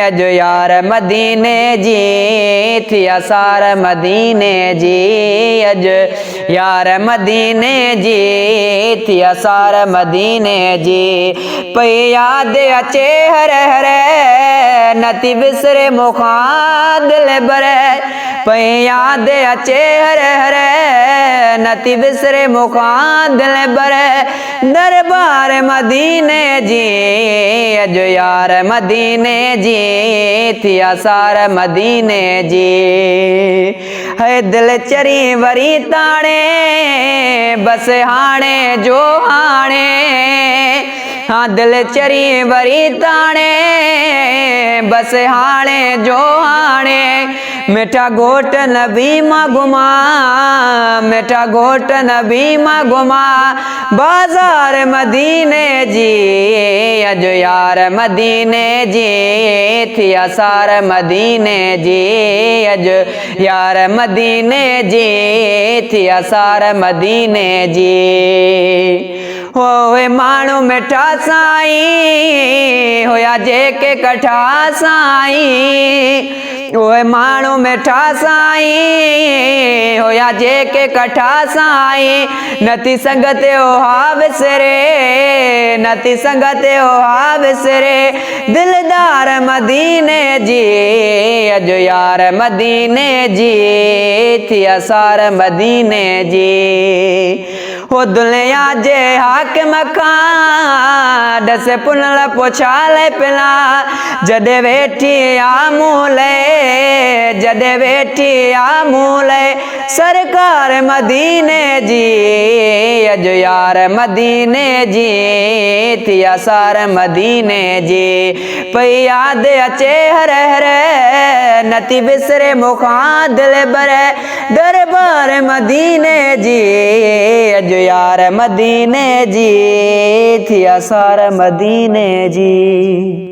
अज यार मदीने जी थी असार मदीने जी अज यार मदीने जी थी असार मदीने जी पई याद अचे हर हर नती बिसरे मुखा दिल बरे पई याद अचे हर हर नती बिसरे मुखा दिल बरे दरबार मदीने जी अज यार मदीने जी थी असार मदीने जी है दिल चरी वरी ताणे बस हाणे जो हाणे हाँ दिल चरी वरी ताणे बस हाणे जो हाणे मिठा घोट नबी मां घुमा मिठा घोट नबी मां घुमा बाजार मदीने जी अज यार मदीने जी थी असार मदीने जी अज यार मदीने जी थी असार मदीने जी होए माण्हू मिठा साईं होया जेके कठा साईं ओए माण्हू मिठा साईं होया जेके कठा साईं नती संगते ओहा विसरे नती संगते ओहा विसरे दिलदार मदीने जी अज यार मदीने जी थी असार मदीने जी हो दुनिया जे हाकिम खां दस पुनल पोछाले पिला जॾे वेठी आमूले जॾे वेठी आमूले सरकार मदीने जी अज यार मदीने जी थी असार मदीने जी पई याद अचे हर हर नती बिसरे मुखा दिल बरे दरबार मदीने जी अज यार मदीने जी थी असार मदीने जी।